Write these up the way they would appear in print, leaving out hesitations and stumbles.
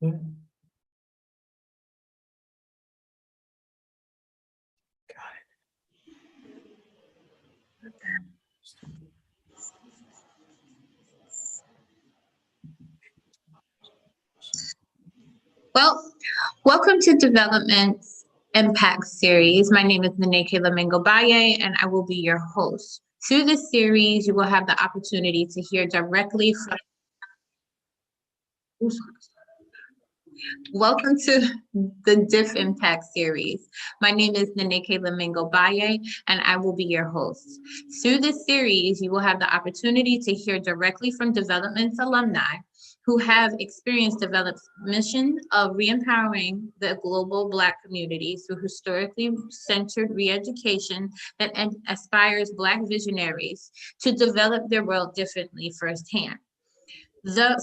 Yeah. Well, welcome to Development's Impact Series. My name is Nene Lamingo Baye, and I will be your host. Through this series, you will have the opportunity to hear directly from. Welcome to the DIF Impact Series. My name is Nene Lamingo Baye, and I will be your host. Through this series, you will have the opportunity to hear directly from Development's alumni who have experienced Develop's mission of re-empowering the global Black community through historically centered re-education that aspires Black visionaries to develop their world differently firsthand.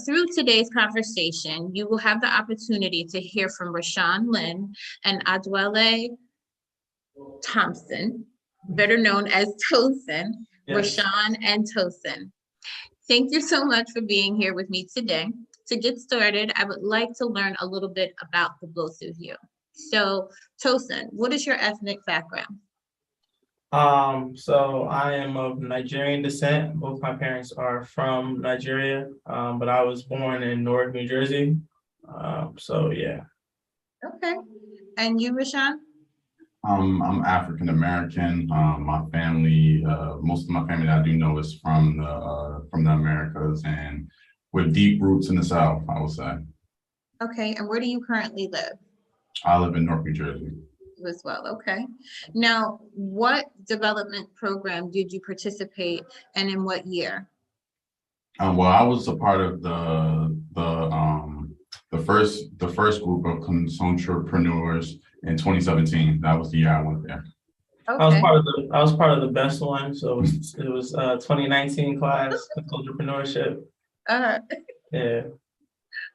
Through today's conversation, you will have the opportunity to hear from Rashawn Lynn and Adwale Thompson, better known as Tosin, Yes. Rashawn and Tosin. Thank you so much for being here with me today. To get started, I would like to learn a little bit about the both of you. So, Tosin, what is your ethnic background? So I am of Nigerian descent. Both my parents are from Nigeria, but I was born in Newark, New Jersey. So yeah. Okay. And you, Rashawn? I'm African American. My family, most of my family that I do know is from the Americas, and with deep roots in the South, I would say. Okay. And where do you currently live? I live in North New Jersey. As well. Okay. Now, what development program did you participate in and what year? Well, I was a part of the first group of entrepreneurs in 2017. That was the year I went there. Okay. I was part of the best one. So it was 2019 class, entrepreneurship. Yeah.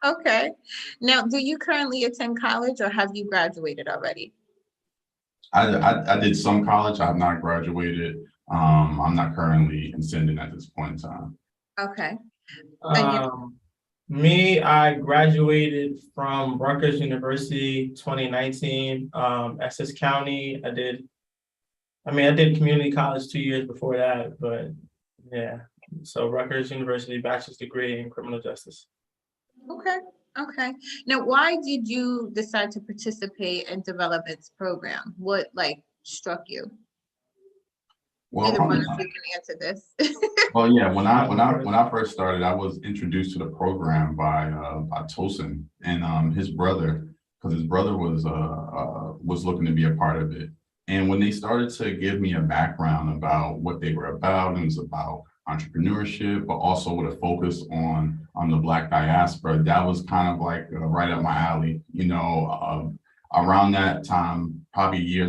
Okay. Now, do you currently attend college or have you graduated already? I did some college. I have not graduated. I'm not currently in sending at this point in time. Okay. I graduated from Rutgers University 2019, Essex County. I did community college 2 years before that, but yeah. So Rutgers University, bachelor's degree in criminal justice. Okay. Okay. Now, why did you decide to participate in Development's program? What struck you? Well, Either one of you can answer this. Well, yeah. When I first started, I was introduced to the program by Tosin and his brother, because his brother was looking to be a part of it. And when they started to give me a background about what they were about, it was about entrepreneurship, but also with a focus on the Black diaspora. That was kind of like right up my alley. You know, around that time, probably a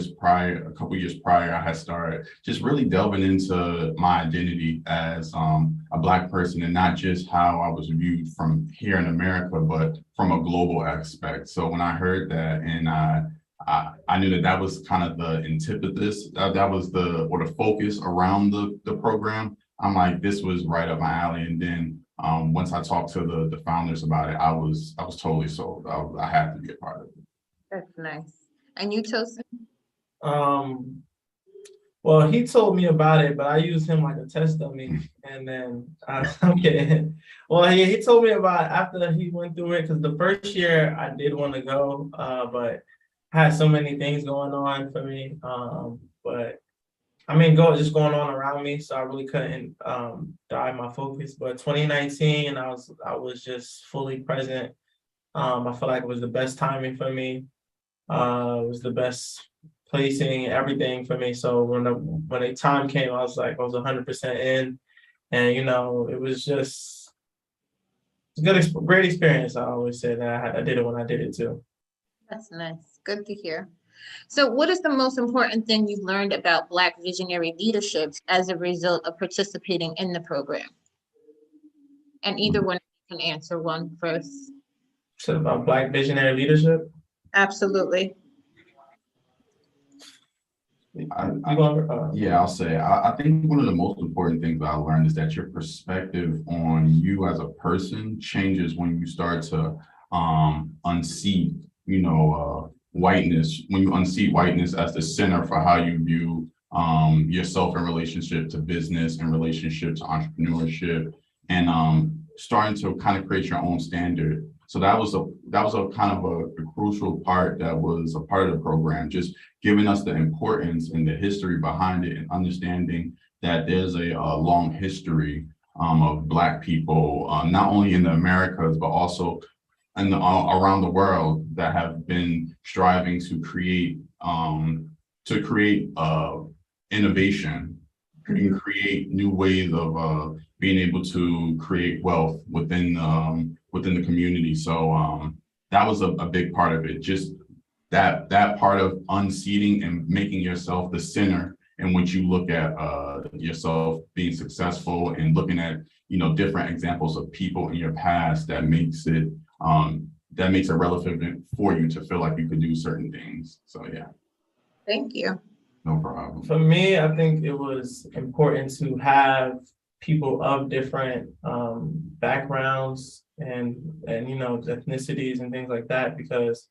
couple years prior, I had started just really delving into my identity as a Black person, and not just how I was viewed from here in America, but from a global aspect. So when I heard that, and I knew that was kind of the antithesis, that was the focus around the program. I'm like, this was right up my alley. And then once I talked to the founders about it, I was totally sold. I had to be a part of it. That's nice. And you, Tosin? Well, he told me about it, but I used him like a test dummy. And then I'm kidding. Well, he told me about it after he went through it, because the first year I did want to go, but I had so many things going on for me. But I mean, just going on around me, so I really couldn't dive my focus. But 2019, I was just fully present. I feel like it was the best timing for me. It was the best placing, everything for me. So when the time came, I was 100% in, and it was just great experience. I always say that I did it when I did it too. That's nice. Good to hear. So what is the most important thing you've learned about Black visionary leadership as a result of participating in the program? And either one can answer one first. So about Black visionary leadership? Absolutely. I'll say, I think one of the most important things that I learned is that your perspective on you as a person changes when you start to unseat, whiteness, when you unseat whiteness as the center for how you view yourself in relationship to business and relationship to entrepreneurship, and starting to kind of create your own standard. So that was a kind of a crucial part that was a part of the program, just giving us the importance and the history behind it, and understanding that there's a long history of Black people, not only in the Americas, but also in around the world, that have been striving to create innovation and create new ways of being able to create wealth within the community. So that was a big part of it. Just that part of unseating and making yourself the center in which you look at yourself being successful, and looking at different examples of people in your past that makes it relevant for you to feel like you could do certain things. So yeah. Thank you. No problem. For me, I think it was important to have people of different backgrounds and ethnicities and things like that, because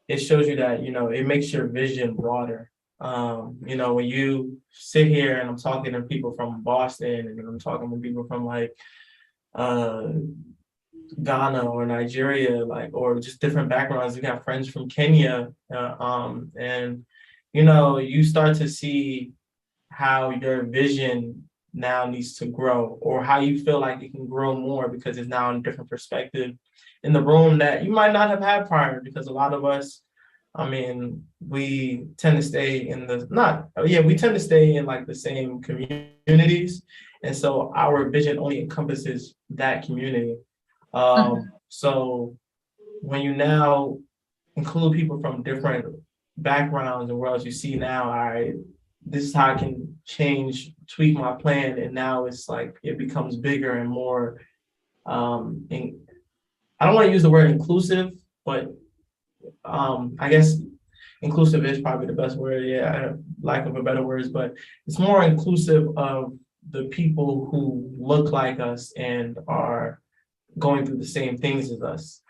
it shows you that it makes your vision broader. When you sit here and I'm talking to people from Boston, and I'm talking to people from like Ghana or Nigeria, or just different backgrounds. You have friends from Kenya, and you start to see how your vision now needs to grow, or how you feel like it can grow more, because it's now in a different perspective in the room that you might not have had prior. Because a lot of us, we tend to stay in like the same communities, and so our vision only encompasses that community. So when you now include people from different backgrounds and worlds, you see now, all right, this is how I can tweak my plan, and now it's like it becomes bigger and more. I don't want to use the word inclusive, but I guess inclusive is probably the best word. Yeah, lack of a better words, but it's more inclusive of the people who look like us and are going through the same things as us.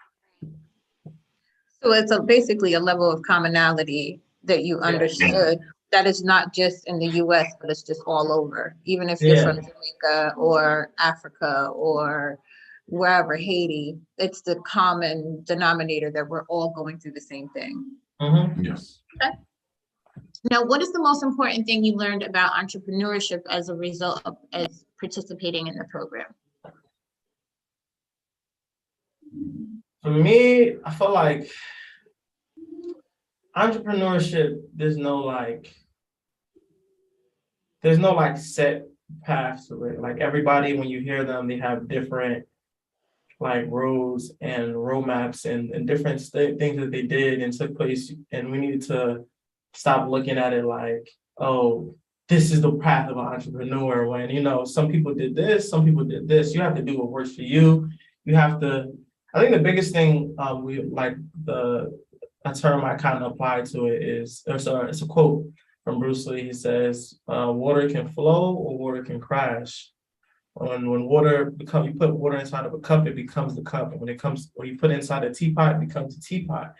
So it's basically a level of commonality that you understood, that is not just in the US, but it's just all over. Even if you're from Jamaica or Africa or wherever, Haiti, it's the common denominator that we're all going through the same thing. Mm-hmm. Yes. Okay. Now, what is the most important thing you learned about entrepreneurship as a result of participating in the program? For me, I feel like entrepreneurship, there's no set path to it. Like everybody, when you hear them, they have different roads and roadmaps and different things that they did and took place. And we need to stop looking at it like, oh, this is the path of an entrepreneur, when, some people did this, some people did this. You have to do what works for you. You have to, I think the biggest thing a term I kind of apply to it is, it's a quote from Bruce Lee. He says, water can flow or water can crash. When you put water inside of a cup, it becomes the cup. And when you put it inside a teapot, it becomes a teapot.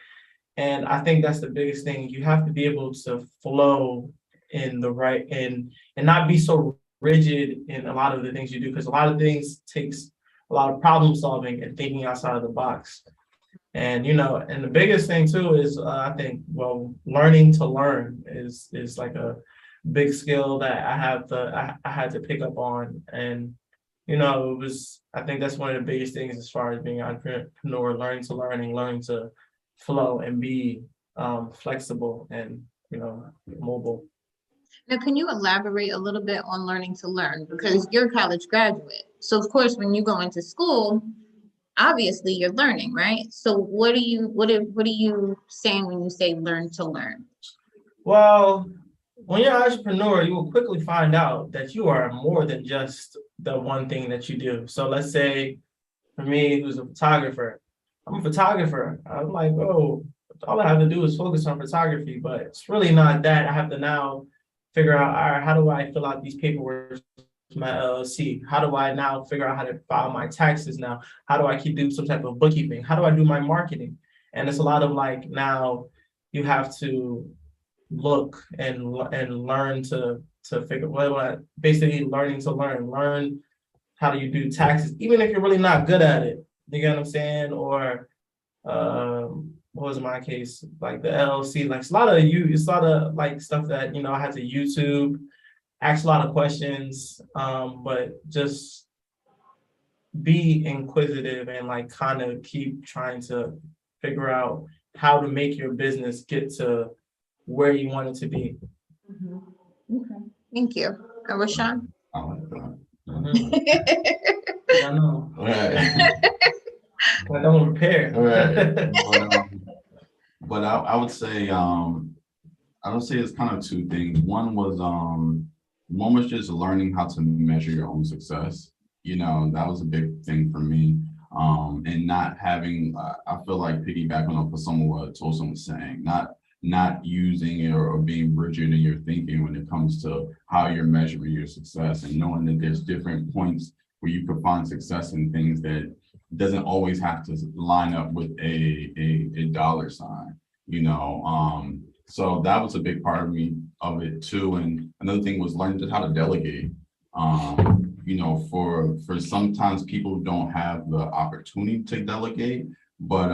And I think that's the biggest thing. You have to be able to flow in the right, and not be so rigid in a lot of the things you do, because a lot of things takes a lot of problem solving and thinking outside of the box. And and the biggest thing too is I think, learning to learn is like a big skill that I had to pick up on. And I think that's one of the biggest things as far as being an entrepreneur: learning to learn and learning to flow and be flexible and mobile. Now, can you elaborate a little bit on learning to learn? Because you're a college graduate, so of course, when you go into school, obviously you're learning, right? So what are you saying when you say learn to learn? Well, when you're an entrepreneur, you will quickly find out that you are more than just the one thing that you do. So let's say for me, who's a photographer, I'm a photographer. I'm like, oh, all I have to do is focus on photography, but it's really not that. I have to now figure out, all right, how do I fill out these paperwork my LLC? How do I now figure out how to file my taxes now? How do I keep doing some type of bookkeeping? How do I do my marketing? And it's a lot of like now you have to look and learn to figure what basically learning to learn how do you do taxes, even if you're really not good at it. You get what I'm saying? Or what was my case? Like the LLC, like it's a lot of like stuff that I had to YouTube, ask a lot of questions, but just be inquisitive and like kind of keep trying to figure out how to make your business get to where you want it to be. Okay, thank you. And Rashawn? I like that. I know. Right. Like I'm prepared. Right. But I would say it's kind of two things. One was just learning how to measure your own success. That was a big thing for me. And not having, I feel like piggybacking off of some of what Tosin was saying, not using it or being rigid in your thinking when it comes to how you're measuring your success, and knowing that there's different points where you could find success in things that doesn't always have to line up with a dollar sign, so that was a big part of it too. And another thing was learning just how to delegate. For sometimes people don't have the opportunity to delegate, but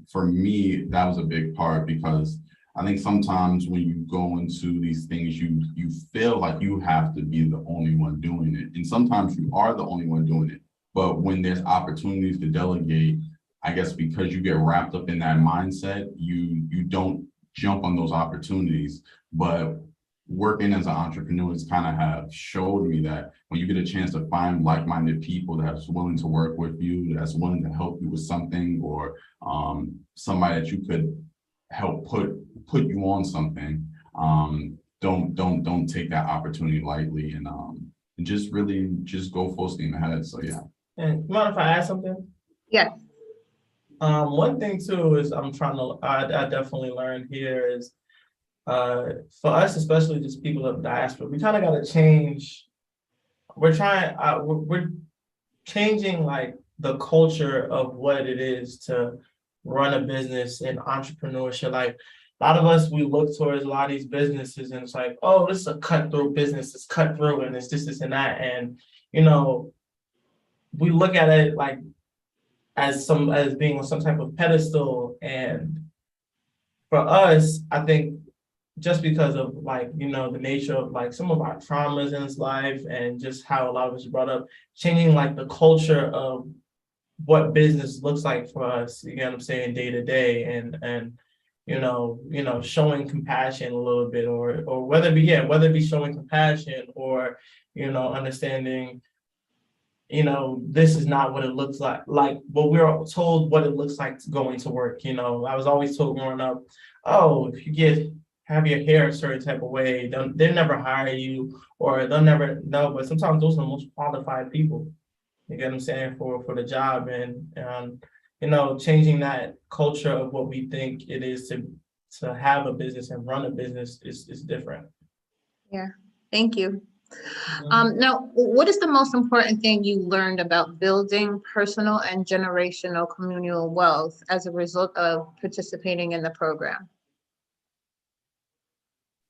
for me, that was a big part, because I think sometimes when you go into these things, you feel like you have to be the only one doing it. And sometimes you are the only one doing it. But when there's opportunities to delegate, I guess because you get wrapped up in that mindset, you don't jump on those opportunities. But working as an entrepreneur has kind of have showed me that when you get a chance to find like-minded people that's willing to work with you, that's willing to help you with something, or somebody that you could help put you on something, don't take that opportunity lightly, and just really just go full steam ahead. So yeah. And mind if I add something? Yes. One thing too is I definitely learned here is for us, especially just people of diaspora, we kind of got to change. We're changing like the culture of what it is to run a business and entrepreneurship. Like a lot of us, we look towards a lot of these businesses and it's like, oh, this is a cutthroat business. It's cutthroat and it's this and that. And, we look at it like as being on some type of pedestal. And for us, I think just because of like, the nature of like some of our traumas in this life and just how a lot of us are brought up, changing like the culture of what business looks like for us, you know what I'm saying, day to day, and showing compassion a little bit, or whether it be showing compassion or, understanding, this is not what it looks like what we're told what it looks like going to work. I was always told growing up, oh, if you have your hair a certain type of way, they'll never hire you, or they'll never know. But sometimes those are the most qualified people, you get what I'm saying, for the job. And changing that culture of what we think it is to have a business and run a business is different. Yeah, thank you. Now, what is the most important thing you learned about building personal and generational communal wealth as a result of participating in the program?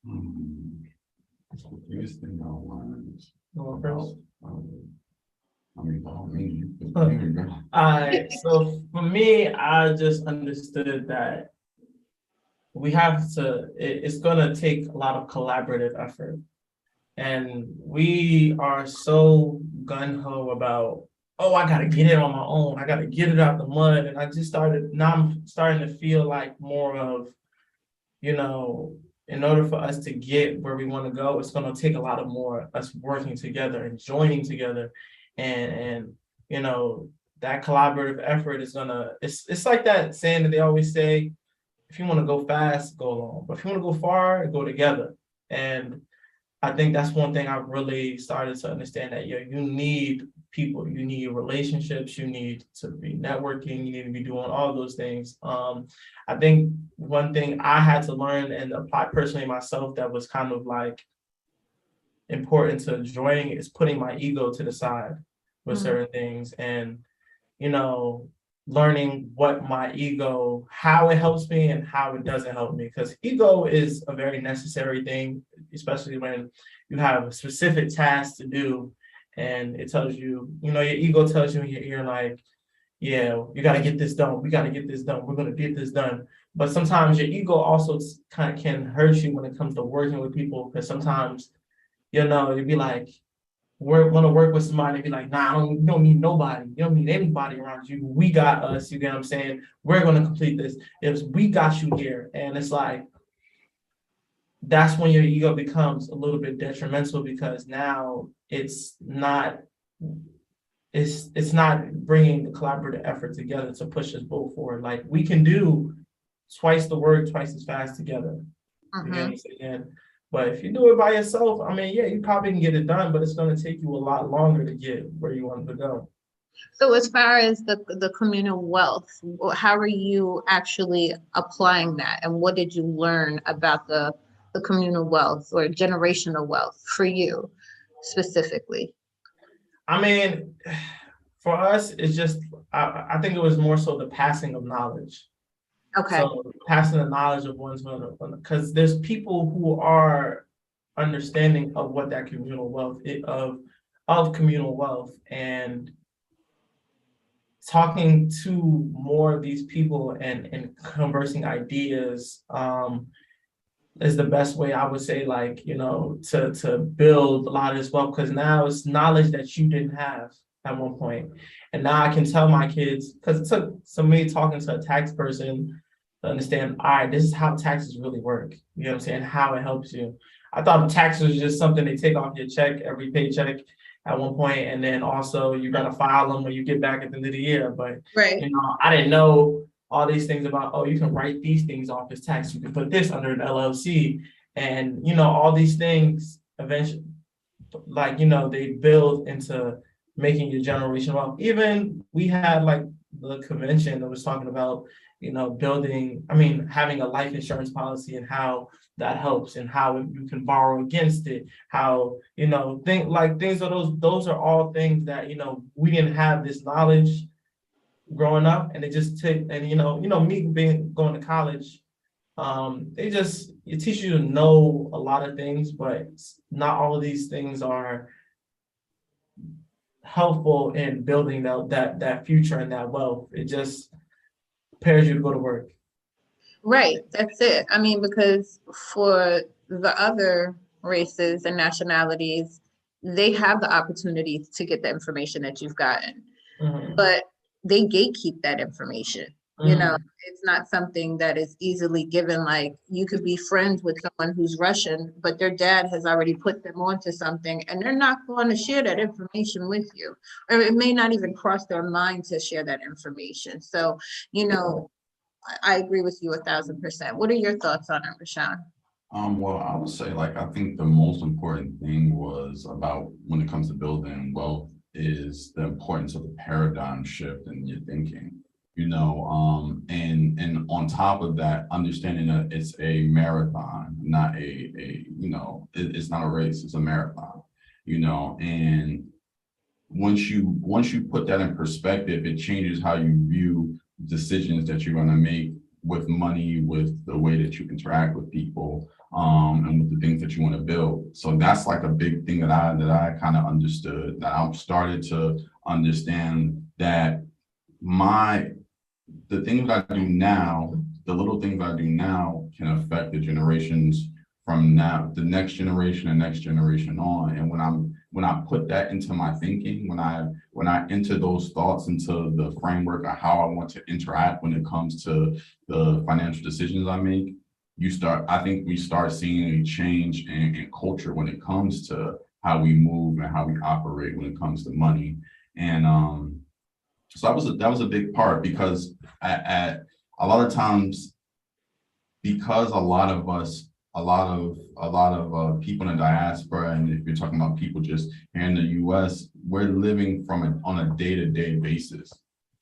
The biggest thing I learned so for me, I just understood that it's gonna take a lot of collaborative effort. And we are so gun-ho about, oh, I gotta get it on my own. I gotta get it out the mud. And now I'm starting to feel like more of, in order for us to get where we want to go, it's gonna take a lot of more us working together and joining together. And that collaborative effort is it's like that saying that they always say, if you want to go fast, go alone. But if you want to go far, go together. And I think that's one thing I've really started to understand, that you need people, you need relationships, you need to be networking, you need to be doing all those things. I think one thing I had to learn and apply personally myself that was kind of like important to joining is putting my ego to the side with certain things, and learning what my ego, how it helps me and how it doesn't help me. Because ego is a very necessary thing, especially when you have specific tasks to do, and it tells you, your ego tells you in your ear, like, yeah, you got to get this done. We got to get this done. We're going to get this done. But sometimes your ego also kind of can hurt you when it comes to working with people, because sometimes, you'd be like, we're going to work with somebody and be like, nah, you don't need nobody. You don't need anybody around you. We got us. You get what I'm saying? We're going to complete this. If we got you here. And it's like, that's when your ego becomes a little bit detrimental, because now it's not bringing the collaborative effort together to push us both forward. Like, we can do twice the work, twice as fast together. You know what I'm saying? But if you do it by yourself, I mean, yeah, you probably can get it done, but it's going to take you a lot longer to get where you want to go. So as far as the communal wealth, how are you actually applying that? And what did you learn about the communal wealth or generational wealth for you specifically? I mean, for us, it's just, I think it was more so the passing of knowledge. Okay. So passing the knowledge of one's, because there's people who are understanding of what that communal wealth of communal wealth, and talking to more of these people and conversing ideas is the best way, I would say, like, to build a lot of this wealth, because now it's knowledge that you didn't have at one point. And now I can tell my kids, because it took me talking to a tax person to understand, all right, this is how taxes really work. You know what I'm saying? How it helps you. I thought taxes was just something they take off your check, every paycheck at one point, and then also you got to file them when you get back at the end of the year. But right. I didn't know all these things about, oh, you can write these things off as tax. You can put this under an LLC, and all these things eventually, like, they build into making your generational wealth. Even we had like the convention that was talking about, having a life insurance policy and how that helps and how you can borrow against it. How, things of those are all things that, we didn't have this knowledge growing up, and it just took, and me going to college, it teaches you to know a lot of things, but not all of these things are helpful in building that future and that wealth. It just prepares you to go to work. Right, that's it. I mean, because for the other races and nationalities, they have the opportunity to get the information that you've gotten, but they gatekeep that information. It's not something that is easily given. Like, you could be friends with someone who's Russian, but their dad has already put them onto something, and they're not going to share that information with you, or it may not even cross their mind to share that information. So, I agree with you 1,000%. What are your thoughts on it, Rashawn? Well, I would say, like, I think the most important thing was about when it comes to building wealth is the importance of the paradigm shift in your thinking, and on top of that, understanding that it's a marathon, not it's not a race, it's a marathon, and once you put that in perspective, it changes how you view decisions that you're going to make with money, with the way that you interact with people, and with the things that you want to build. So that's like a big thing that I kind of understood, that I've started to understand that the things I do now, the little things I do now can affect the generations from now, the next generation and next generation on. And when I put that into my thinking, when I enter those thoughts into the framework of how I want to interact when it comes to the financial decisions I make, I think we start seeing a change in culture when it comes to how we move and how we operate when it comes to money. And so that was a big part, because at a lot of times, because a lot of people in the diaspora, and if you're talking about people just here in the US, we're living on a day-to-day basis,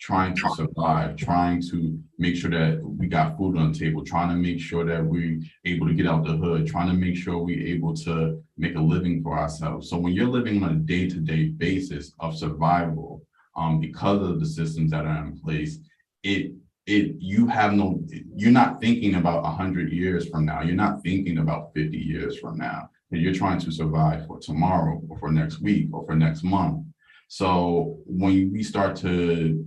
trying to survive, trying to make sure that we got food on the table, trying to make sure that we're able to get out the hood, trying to make sure we're able to make a living for ourselves. So when you're living on a day-to-day basis of survival, because of the systems that are in place, you're not thinking about 100 years from now. You're not thinking about 50 years from now. You're trying to survive for tomorrow or for next week or for next month. So when we start to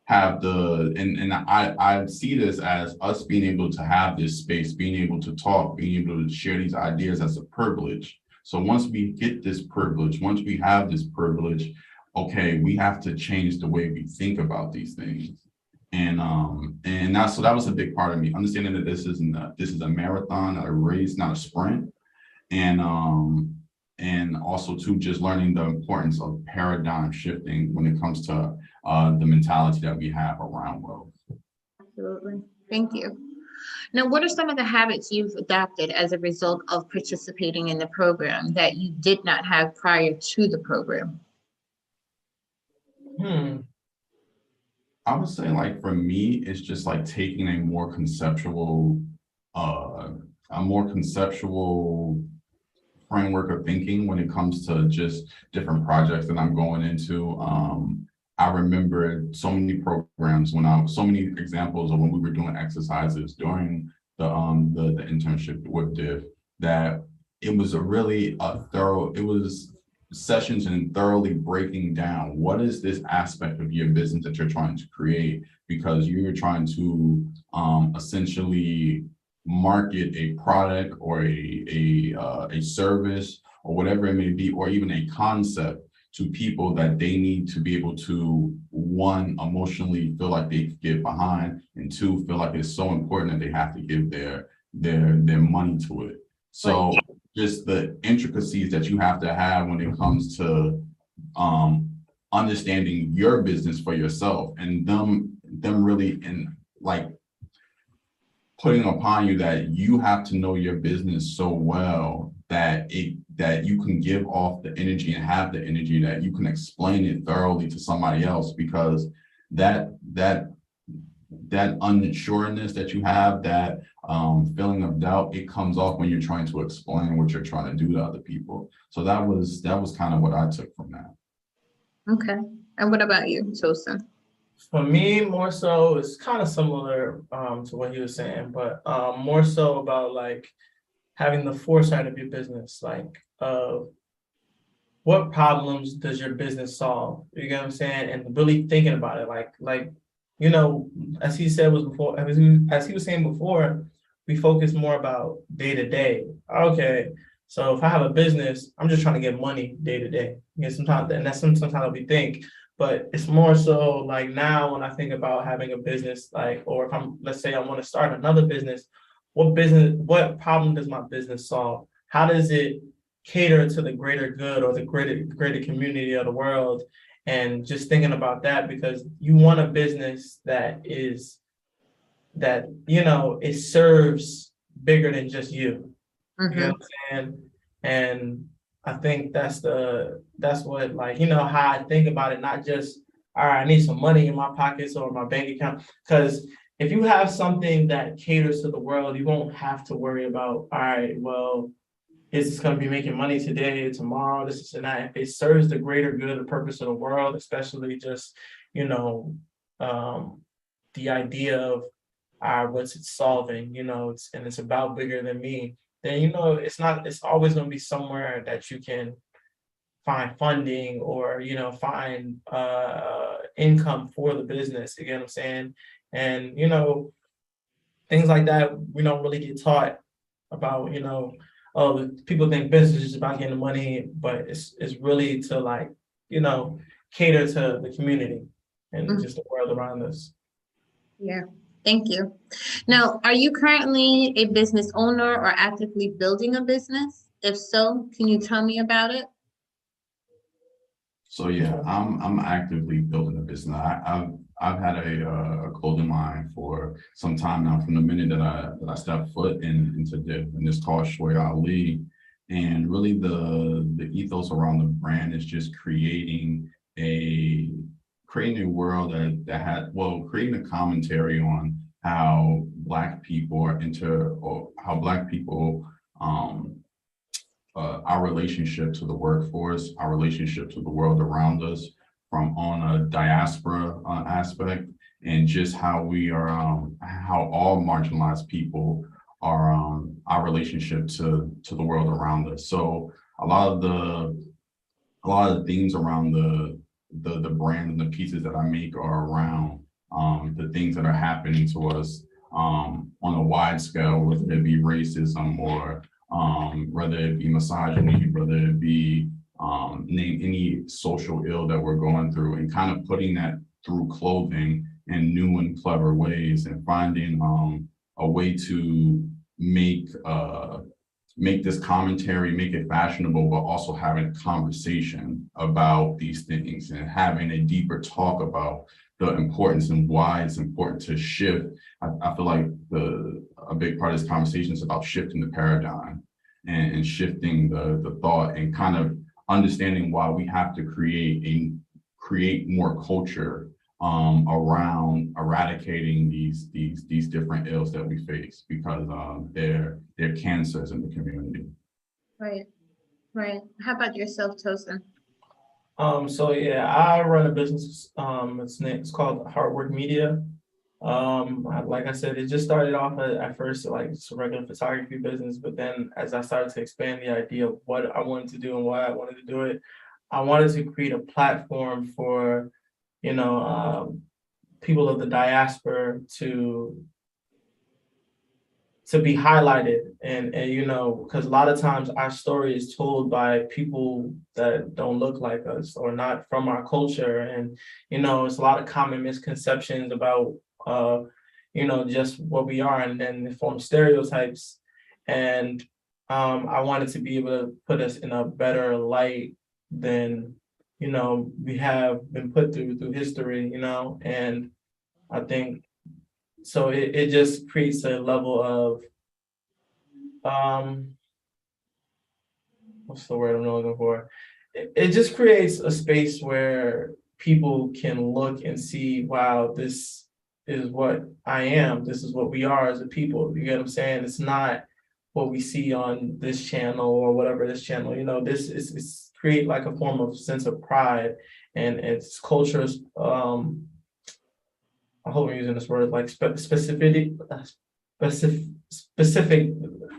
have I see this as us being able to have this space, being able to talk, being able to share these ideas as a privilege. So once we get this privilege, once we have this privilege, okay, we have to change the way we think about these things. And that was a big part of me, understanding that this is a marathon, not a race, not a sprint. And also too, just learning the importance of paradigm shifting when it comes to the mentality that we have around wealth. Absolutely. Thank you. Now, what are some of the habits you've adopted as a result of participating in the program that you did not have prior to the program? I would say, like, for me, it's just like taking a more conceptual framework of thinking when it comes to just different projects that I'm going into. I remember so many programs so many examples of when we were doing exercises during the internship with DIF, that it was it was sessions and thoroughly breaking down what is this aspect of your business that you're trying to create, because you're trying to essentially market a product or a service or whatever it may be, or even a concept to people that they need to be able to, one, emotionally feel like they get behind, and two, feel like it's so important that they have to give their money to it. So just the intricacies that you have to have when it comes to understanding your business for yourself, and them really putting upon you that you have to know your business so well that you can give off the energy and have the energy that you can explain it thoroughly to somebody else, because that unsureness that you have, that feeling of doubt, it comes off when you're trying to explain what you're trying to do to other people. So that was kind of what I took from that. Okay. And what about you, Tosin? For me, more so, it's kind of similar to what he was saying, but more so about like having the foresight of your business, like what problems does your business solve? You get what I'm saying? And really thinking about it, like you know, as he said as he was saying before, we focus more about day to day. Okay, so if I have a business, I'm just trying to get money day to day. Sometimes we think. But it's more so like now when I think about having a business, like, or if let's say I want to start another business, what problem does my business solve? How does it cater to the greater good or the greater community of the world? And just thinking about that, because you want a business that it serves bigger than just you. You know what I'm saying? And I think that's what, like, how I think about it, not just, all right, I need some money in my pockets or my bank account. Because if you have something that caters to the world, you won't have to worry about, all right, well, is this going to be making money today, tomorrow, this and that. If it serves the greater good, the purpose of the world, especially just, the idea of what's it solving, it's about bigger than me, then it's always going to be somewhere that you can find funding or find income for the business. You get what I'm saying? And things like that we don't really get taught about. People think business is just about getting money, but it's really to, like, cater to the community and just the world around us. Yeah. Thank you. Now, are you currently a business owner or actively building a business? If so, can you tell me about it? So yeah, I'm actively building a business. I've had a clothing line for some time now, from the minute that I stepped foot into DIF, and it's called Shoy Ali. And really the ethos around the brand is just creating creating a world that had, well, creating a commentary on how Black people are or how Black people, our relationship to the workforce, our relationship to the world around us, from on a diaspora aspect, and just how we are, how all marginalized people are, our relationship to the world around us. So a lot of the things around the brand and the pieces that I make are around the things that are happening to us on a wide scale, whether it be racism or whether it be misogyny, whether it be name any social ill that we're going through, and kind of putting that through clothing in new and clever ways, and finding a way to make this commentary, make it fashionable, but also having a conversation about these things and having a deeper talk about the importance and why it's important to shift. I feel like a big part of this conversation is about shifting the paradigm and shifting the thought, and kind of understanding why we have to create more culture around eradicating these different ills that we face, because they're cancers in the community. Right. How about yourself, Tosin? So yeah, I run a business. It's called Hard Work Media. Like I said, it just started off at first like just a regular photography business, but then as I started to expand the idea of what I wanted to do and why I wanted to do it, I wanted to create a platform for, people of the diaspora to be highlighted, and because a lot of times our story is told by people that don't look like us or not from our culture, and it's a lot of common misconceptions about just what we are, and then they form stereotypes, and I wanted to be able to put us in a better light than we have been put through history, and I think so it just creates a level of what's the word I'm looking for? It just creates a space where people can look and see, wow, this is what I am, this is what we are as a people. You get what I'm saying? It's not what we see on this channel or whatever this channel, this is create like a form of sense of pride, and it's cultures. I hope I'm using this word, like specificity, specific,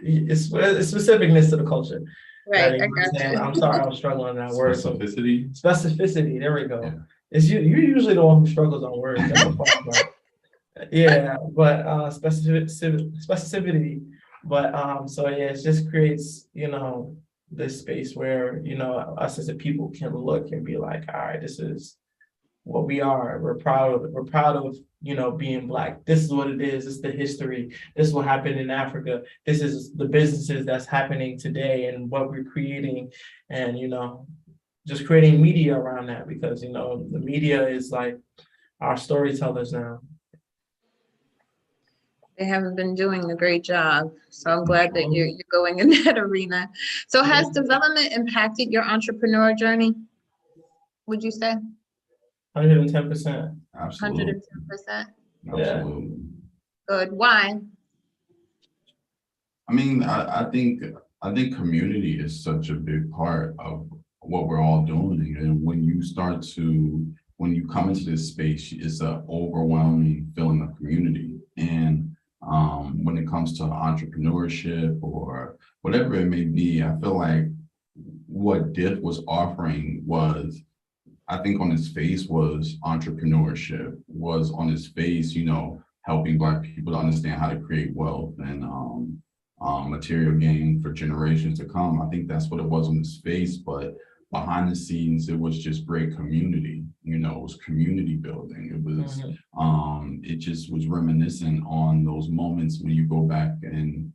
it's specificness to the culture. Right, I got you. I'm sorry, I was struggling on that word. Specificity, there we go. Yeah. It's you're usually the one who struggles on words. Yeah, but specificity. But so yeah, it just creates, this space where, us as a people can look and be like, all right, this is what we are. We're proud of being Black. This is what it is. It's the history. This is what happened in Africa. This is the businesses that's happening today and what we're creating, and just creating media around that, because the media is like our storytellers now. They haven't been doing a great job, so I'm glad that you're going in that arena. So has development impacted your entrepreneur journey, would you say? 110%. Absolutely. 110%. Absolutely. Good. Why? I mean, I think community is such a big part of what we're all doing, and when you come into this space, it's an overwhelming feeling of community. And when it comes to entrepreneurship or whatever it may be, I feel like what DIF was offering was, I think on its face was entrepreneurship, was on its face, helping Black people to understand how to create wealth and material gain for generations to come. I think that's what it was on its face, but behind the scenes, it was just great community. It was community building. It was, it just was reminiscent on those moments when you go back in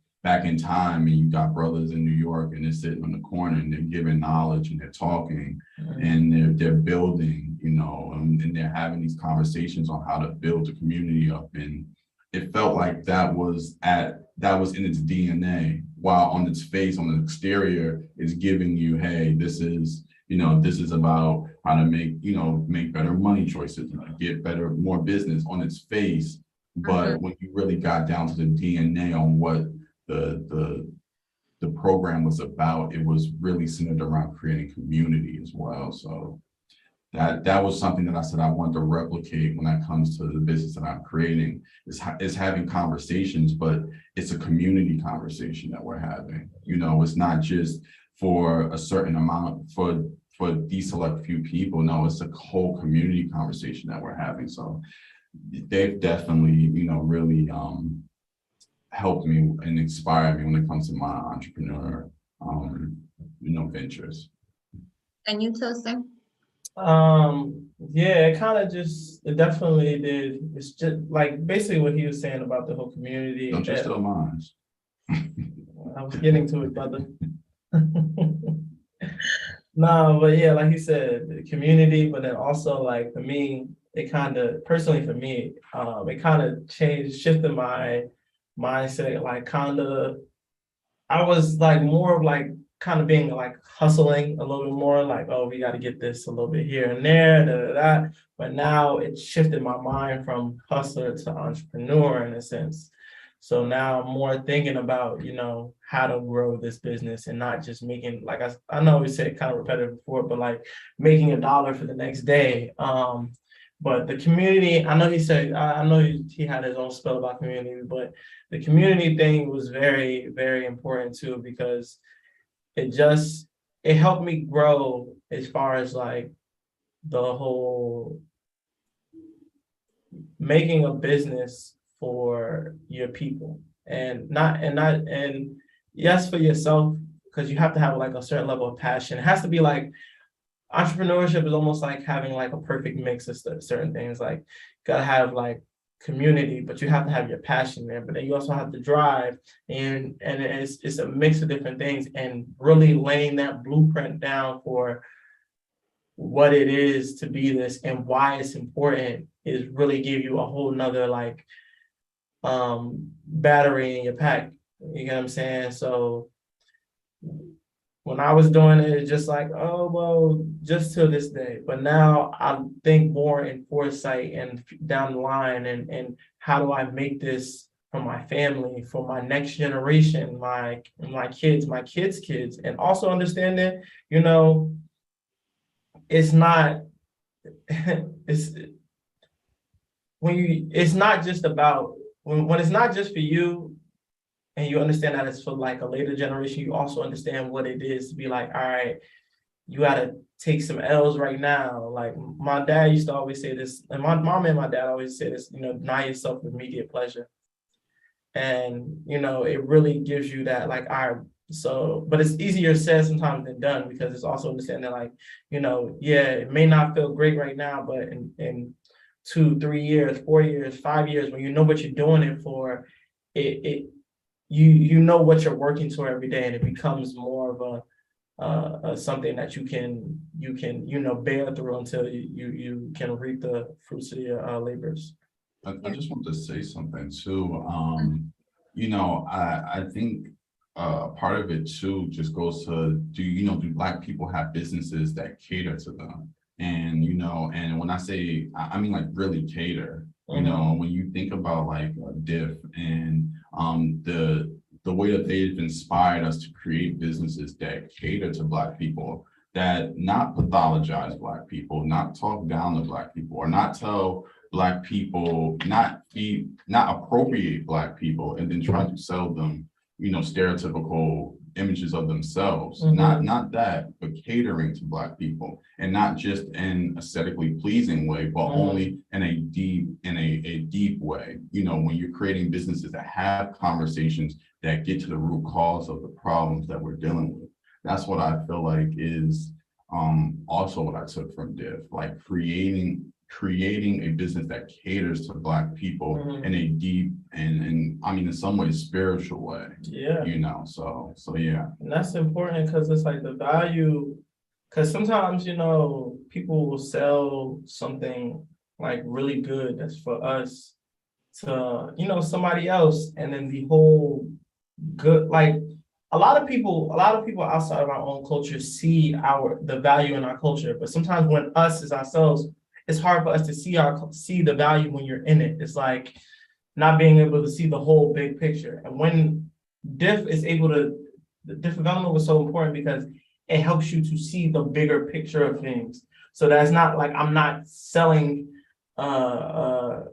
time and you got brothers in New York and they're sitting on the corner and they're giving knowledge and they're talking and they're building, and they're having these conversations on how to build the community up. And it felt like that was in its DNA while on its face, on the exterior, is giving you, hey, this is, this is about how to make better money choices, get better, more business on its face. But when you really got down to the DNA on what the program was about, it was really centered around creating community as well. So that was something that I said I want to replicate when it comes to the business that I'm creating, is having conversations, but it's a community conversation that we're having. It's not just for a certain amount, for these select few people. No, it's a whole community conversation that we're having. So they've definitely, really helped me and inspired me when it comes to my entrepreneur, ventures. And you, Tosin? Yeah, it definitely did. It's just like basically what he was saying about the whole community. Don't you steal mine? I was getting to it, brother. No, but yeah, like he said, the community, but then also like for me, it kind of personally for me, it kind of shifted my mindset. Like I was like more of like kind of being like hustling a little bit more, like, oh, we got to get this a little bit here and there, da, da, da. But now it shifted my mind from hustler to entrepreneur in a sense. So now I'm more thinking about, how to grow this business and not just making, like I know we said kind of repetitive before, but like making $1 for the next day. But the community, I know he said, I know he had his own spell about community, but the community thing was very, very important too, because it helped me grow as far as like the whole making a business for your people and yes, for yourself, because you have to have like a certain level of passion. It has to be like entrepreneurship is almost like having like a perfect mix of certain things. Like gotta have like community, but you have to have your passion there. But then you also have to drive, and it's a mix of different things, and really laying that blueprint down for what it is to be this and why it's important is really give you a whole nother like battery in your pack. You get what I'm saying? So when I was doing it, it's just like, oh, well, just till this day. But now I think more in foresight and down the line and how do I make this for my family, for my next generation, my kids' kids, and also understanding, it's not, it's not just about, when it's not just for you, and you understand that it's for like a later generation, you also understand what it is to be like, all right, you gotta take some L's right now. Like my dad used to always say this, and my mom and my dad always say this, deny yourself immediate pleasure. And it really gives you that like, all right, so, but it's easier said sometimes than done, because it's also understanding like, yeah, it may not feel great right now, but in 2, 3 years, 4 years, 5 years, when you know what you're doing it for, you know what you're working toward every day, and it becomes more of a something that you can bear through until you can reap the fruits of your labors. I just want to say something too. I think part of it too just goes to do Black people have businesses that cater to them? And and when I say, I mean like really cater. When you think about like Diff and the way that they've inspired us to create businesses that cater to Black people, that not pathologize Black people, not talk down to Black people, or not tell Black people, not appropriate Black people and then try to sell them, stereotypical images of themselves. Not that, but catering to Black people, and not just in aesthetically pleasing way, but only in a deep way. When you're creating businesses that have conversations that get to the root cause of the problems that we're dealing with. That's what I feel like is also what I took from Div, like creating a business that caters to Black people in a deep and I mean in some ways spiritual way. Yeah. So yeah. And that's important, because it's like the value, because sometimes people will sell something like really good that's for us to somebody else, and then the whole good, like a lot of people outside of our own culture see the value in our culture, but sometimes when us as ourselves, it's hard for us to see the value when you're in it. It's like not being able to see the whole big picture. And when the diff development was so important because it helps you to see the bigger picture of things. So that's not like I'm not selling a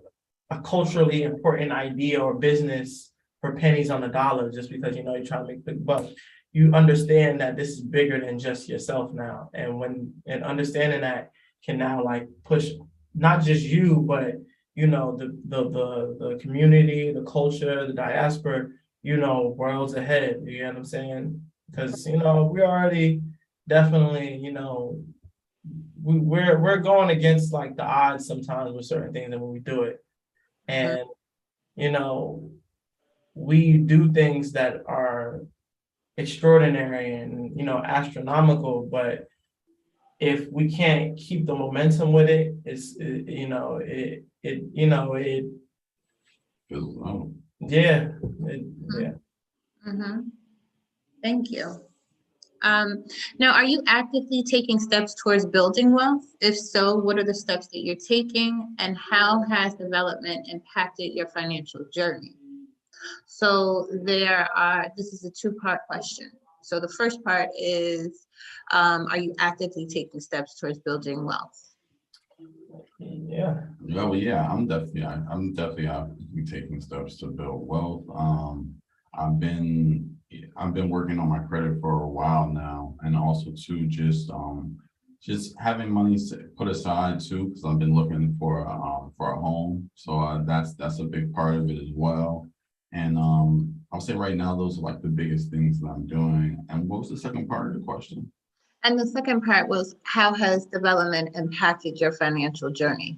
culturally important idea or business for pennies on the dollar just because you know you're trying to make big bucks. You understand that this is bigger than just yourself now. And understanding that can now like push not just you, but you know, the community, the culture, the diaspora, you know, worlds ahead. You know what I'm saying? Because you know, we already definitely, you know, we're going against like the odds sometimes with certain things and when we do it. And you know, we do things that are extraordinary and you know astronomical, but if we can't keep the momentum with it, you know it Feels low. yeah yeah. Thank you. Now, are you actively taking steps towards building wealth? If so, what are the steps that you're taking, and how has development impacted your financial journey? So this is a two-part question. So the first part is, are you actively taking steps towards building wealth? Yeah. Well, yeah, I'm definitely actively taking steps to build wealth. I've been working on my credit for a while now, and also too just having money put aside too, because I've been looking for a home. So that's a big part of it as well. And I'll say right now those are like the biggest things that I'm doing. And what was the second part of the question? And the second part was, how has development impacted your financial journey?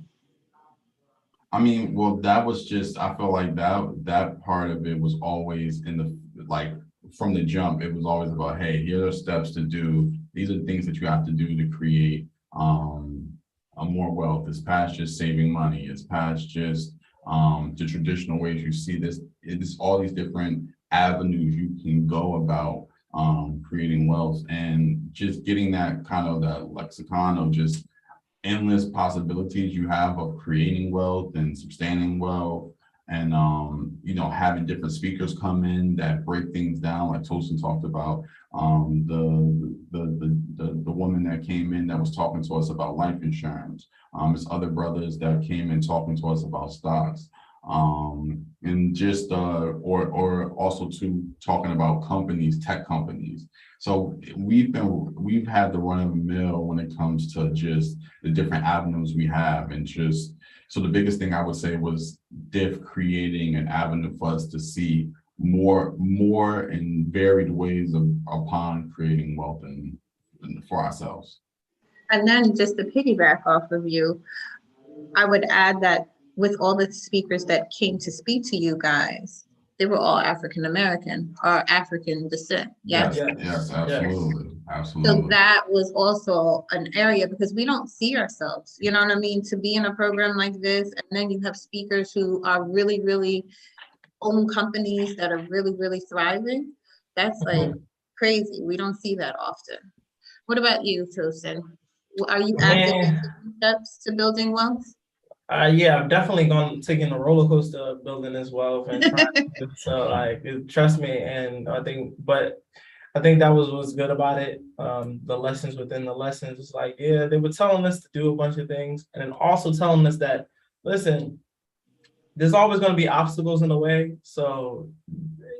I mean, well, that was just, I feel like that part of it was always in the, like, from the jump, it was always about, hey, here are steps to do. These are the things that you have to do to create a more wealth. It's past just saving money. It's past just the traditional ways you see this. It's all these different avenues you can go about creating wealth, and just getting that kind of that lexicon of just endless possibilities you have of creating wealth and sustaining wealth, and you know, having different speakers come in that break things down, like Tosin talked about. The woman that came in that was talking to us about life insurance. There's other brothers that came in talking to us about stocks. And just or also to talking about companies, tech companies. So we've had the run of the mill when it comes to just the different avenues we have, and just so the biggest thing I would say was Diff creating an avenue for us to see more and varied ways upon creating wealth and for ourselves. And then just to piggyback off of you, I would add that with all the speakers that came to speak to you guys, they were all African American or African descent. Yes. Yes, absolutely. Absolutely. So that was also an area, because we don't see ourselves, you know what I mean, to be in a program like this. And then you have speakers who are really, really own companies that are really, really thriving. That's like crazy. We don't see that often. What about you, Tosin? Are you actively taking steps to building wealth? Yeah, I've definitely taking the roller coaster of building as well, and so like trust me, and I think that was what's good about it. The lessons within the lessons, it's like, yeah, they were telling us to do a bunch of things, and then also telling us that, listen, there's always going to be obstacles in the way, so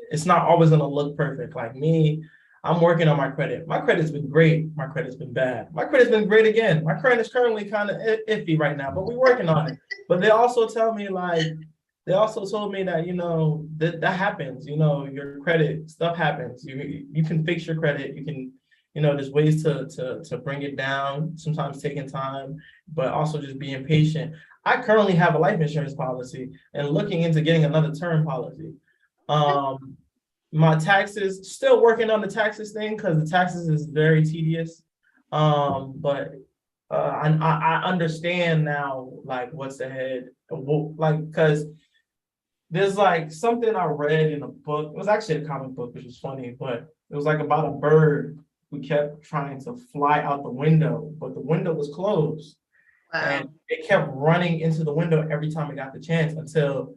it's not always going to look perfect. Like me, I'm working on my credit. My credit's been great. My credit's been bad. My credit's been great again. My credit is currently kind of iffy right now, but we're working on it. But they also told me that, you know, that happens, you know, your credit stuff happens. You can fix your credit. You can, you know, there's ways to bring it down, sometimes taking time, but also just being patient. I currently have a life insurance policy and looking into getting another term policy. My taxes, still working on the taxes thing because the taxes is very tedious. But I understand now like what's ahead, like because there's like something I read in a book. It was actually a comic book, which is funny, but it was like about a bird who kept trying to fly out the window, but the window was closed. Wow. And it kept running into the window every time it got the chance until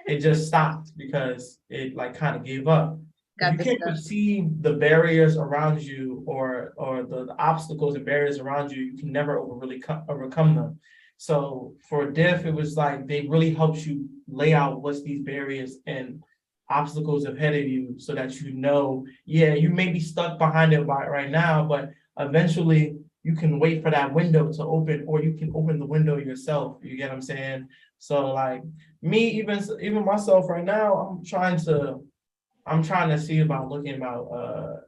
it just stopped because it like kind of gave up. If you can't perceive the barriers around you or the obstacles and barriers around you, you can never overcome them. So for diff, it was like they really helped you lay out what's these barriers and obstacles ahead of you so that you know, yeah, you may be stuck behind it right now, but eventually you can wait for that window to open, or you can open the window yourself. You get what I'm saying? So like me, even myself right now, I'm trying to see about looking about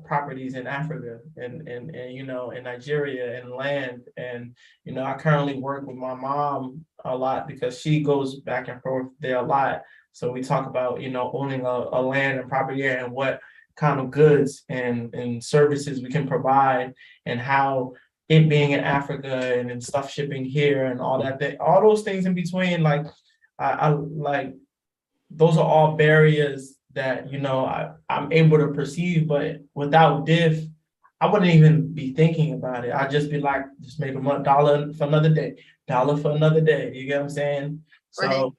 properties in Africa and you know in Nigeria and land. And you know I currently work with my mom a lot because she goes back and forth there a lot. So we talk about, you know, owning a land and property there and what kind of goods and services we can provide, and how it being in Africa and then stuff shipping here and all that, all those things in between, like I like those are all barriers that, you know, I'm able to perceive, but without diff, I wouldn't even be thinking about it. I'd just be like, just make a dollar for another day, dollar for another day. You get what I'm saying? So Right.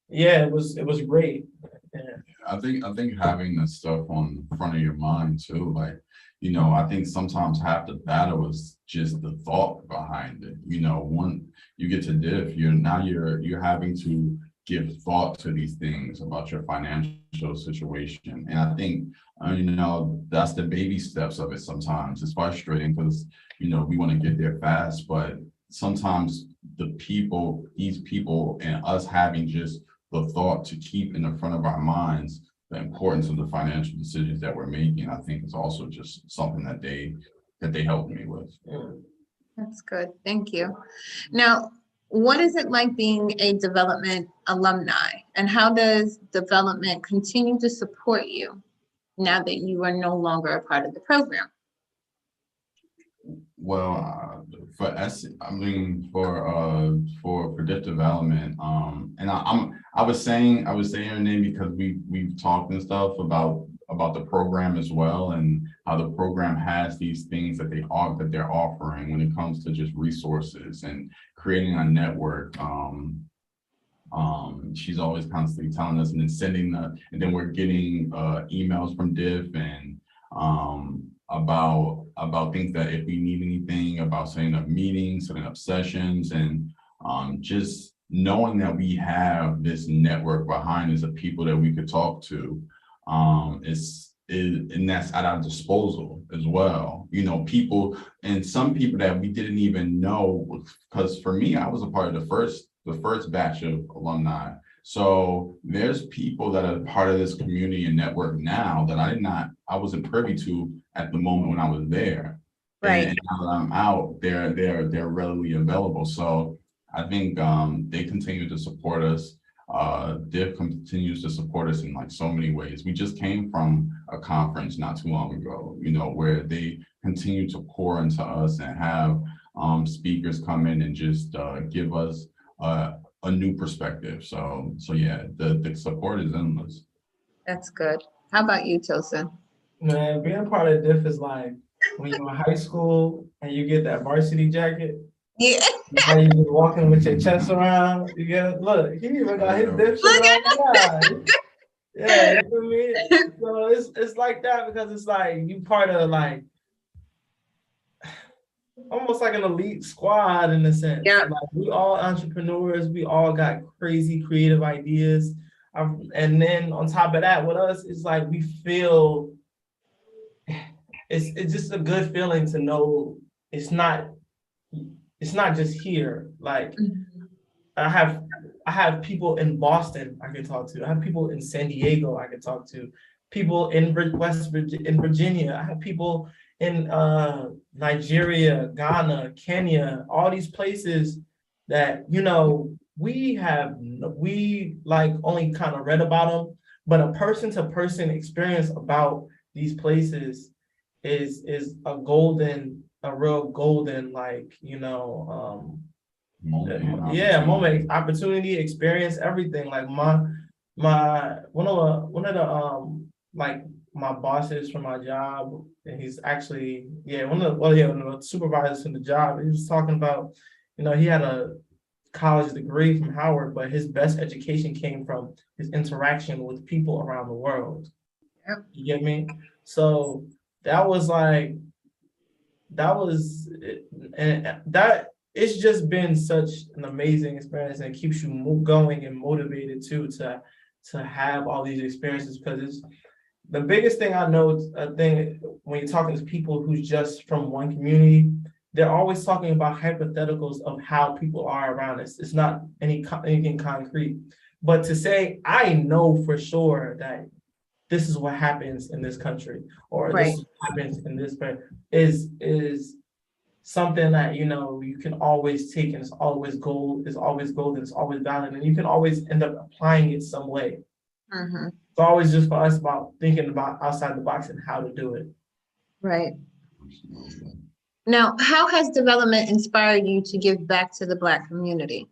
yeah, it was great. Yeah. I think having that stuff on the front of your mind too, like, you know, I think sometimes half the battle is just the thought behind it. You know, when you get to diff, you're having to give thought to these things about your financial situation. And I think, you know, that's the baby steps of it. Sometimes it's frustrating because, you know, we want to get there fast, but sometimes these people and us having just the thought to keep in the front of our minds the importance of the financial decisions that we're making, I think is also just something that they helped me with. That's good. Thank you. Now, what is it like being a development alumni, and how does development continue to support you now that you are no longer a part of the program? Well, for diff development, and I was saying her name because we've talked and stuff about the program as well, and how the program has these things that they're offering when it comes to just resources and creating a network. She's always constantly telling us and then and then we're getting emails from diff and about things that if we need anything, about setting up meetings, setting up sessions, and just knowing that we have this network behind us of people that we could talk to, and that's at our disposal as well. You know, people, and some people that we didn't even know, because for me, I was a part of the first batch of alumni. So there's people that are part of this community and network now that I wasn't privy to at the moment when I was there. Right. And now that I'm out, they're readily available. So I think they continue to support us. Div continues to support us in like so many ways. We just came from a conference not too long ago, you know, where they continue to pour into us and have speakers come in and just give us a new perspective. So yeah, the support is endless. That's good. How about you, Tosin? Man, being part of diff is like when you're in high school and you get that varsity jacket. Yeah. How you just walking with your chest around. You get look, he even got his diff shit on. Yeah, you feel me? So it's like that because it's like you part of like almost like an elite squad in a sense. Yeah. Like we all entrepreneurs, we all got crazy creative ideas. And then on top of that, with us, it's like we feel it's just a good feeling to know it's not just here. Like I have people in Boston I can talk to. I have people in San Diego I can talk to. People in Virginia. I have people in Nigeria, Ghana, Kenya, all these places that, you know, we like only kind of read about them, but a person to person experience about these places is a real golden, like, you know, Moment, moment, opportunity, experience, everything. Like like my bosses from my job, and he's actually one of the supervisors from the job. He was talking about, he had a college degree from Howard, but his best education came from his interaction with people around the world. Yep. You get me? So that was like and that it's just been such an amazing experience, and it keeps you going and motivated too to have all these experiences, because it's the biggest thing I know. I think when you're talking to people who's just from one community, they're always talking about hypotheticals of how people are around us. It's not anything concrete, but to say I know for sure that this is what happens in this country, or this Right. is what happens in this is something that you can always take, and it's always gold, it's always golden, it's always valid, and you can always end up applying it some way. Mm-hmm. It's always just for us about thinking about outside the box and how to do it. Right. Now, how has development inspired you to give back to the Black community?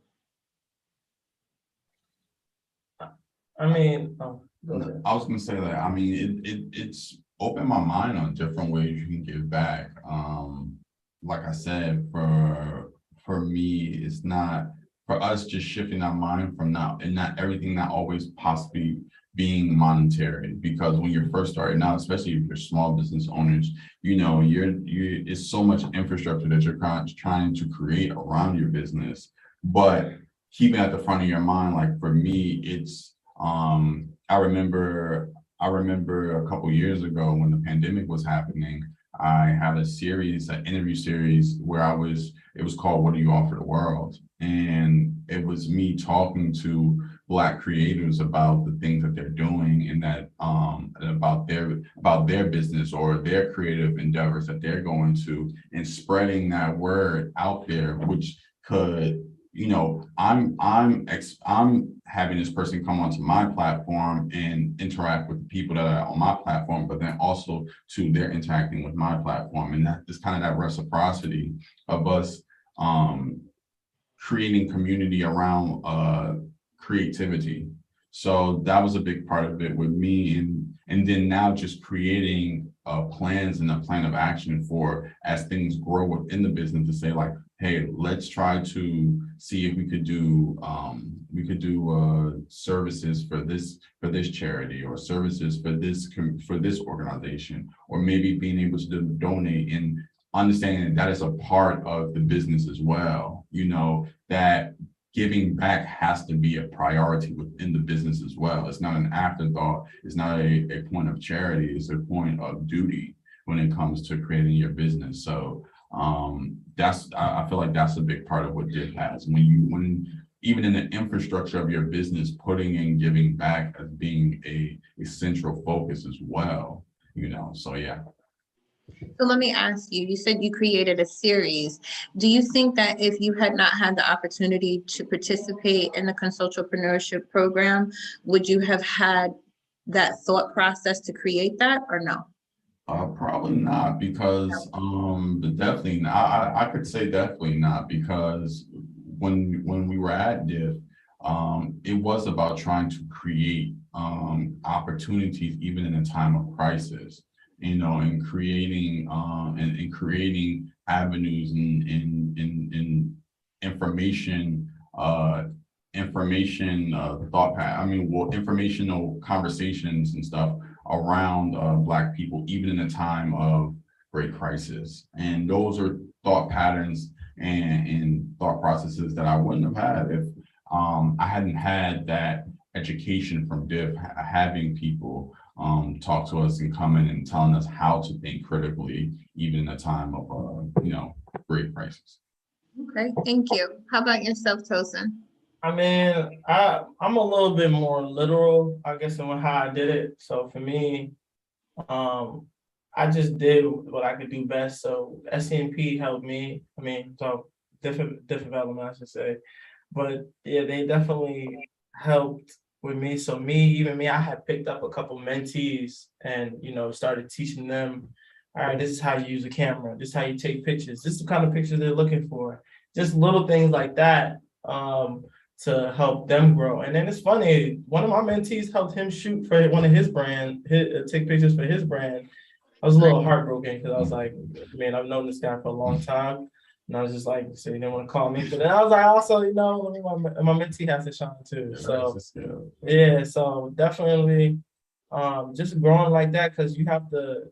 I mean, go ahead. I was gonna say that, I mean, it's opened my mind on different ways you can give back. Like I said, for me, it's not for us just shifting our mind from not everything not always possibly being monetary, because when you're first starting out, especially if you're small business owners, you're it's so much infrastructure that you're trying to create around your business, but keeping at the front of your mind, like for me, it's I remember a couple years ago when the pandemic was happening, I had an interview series where it was called "What Do You Offer the World?" And it was me talking to Black creators about the things that they're doing, and that about their business or their creative endeavors that they're going to, and spreading that word out there, which could, I'm having this person come onto my platform and interact with the people that are on my platform, but then also too, they're interacting with my platform, and that is kind of that reciprocity of us creating community around creativity. So that was a big part of it with me, and then now just creating plans and a plan of action for as things grow within the business, to say like, hey, let's try to see if we could do services for this charity, or services for this organization, or maybe being able to donate, and understanding that is a part of the business as well. That giving back has to be a priority within the business as well. It's not an afterthought. It's not a point of charity. It's a point of duty when it comes to creating your business. So I feel like that's a big part of what DIF has. When even in the infrastructure of your business, putting in giving back as being a central focus as well. So yeah. So let me ask you, you said you created a series. Do you think that if you had not had the opportunity to participate in the Consultrepreneurship program, would you have had that thought process to create that, or no? Probably not, because but definitely not. I could say definitely not, because when we were at DIF, it was about trying to create opportunities even in a time of crisis, and creating creating avenues in information thought path. Informational conversations and stuff around Black people, even in a time of great crisis. And those are thought patterns and thought processes that I wouldn't have had if I hadn't had that education from DIF, having people talk to us and come in and telling us how to think critically, even in a time of great crisis. Okay, thank you. How about yourself, Tosin? I mean, I'm a little bit more literal, I guess, in how I did it. So for me, I just did what I could do best. So SCMP helped me. So different development, I should say. But yeah, they definitely helped with me. So even me, I had picked up a couple mentees and, started teaching them, all right, this is how you use a camera. This is how you take pictures. This is the kind of pictures they're looking for. Just little things like that. to help them grow. And then it's funny, one of my mentees helped him shoot for one of his brand, take pictures for his brand. I was a little heartbroken because I was like, man, I've known this guy for a long time. And I was just like, so you didn't want to call me. But then I was like, also, my mentee has to shine too. So yeah, so definitely just growing like that, because you have to,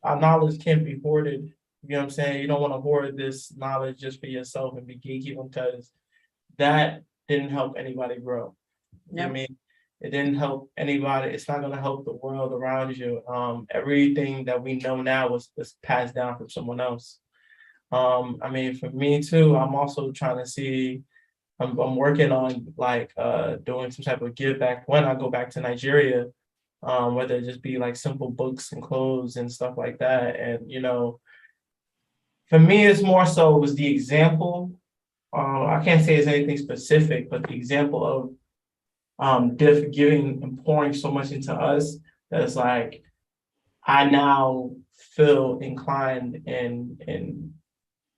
our knowledge can't be hoarded. You know what I'm saying? You don't want to hoard this knowledge just for yourself and be gatekeeping, because that didn't help anybody grow. You know what I mean? It didn't help anybody. It's not going to help the world around you. Everything that we know now was passed down from someone else. I mean, for me too, I'm also trying to see, I'm working on like doing some type of give back when I go back to Nigeria, whether it just be like simple books and clothes and stuff like that. And, for me, it's more so it was the example. I can't say it's anything specific, but the example of Diff giving and pouring so much into us that it's like I now feel inclined and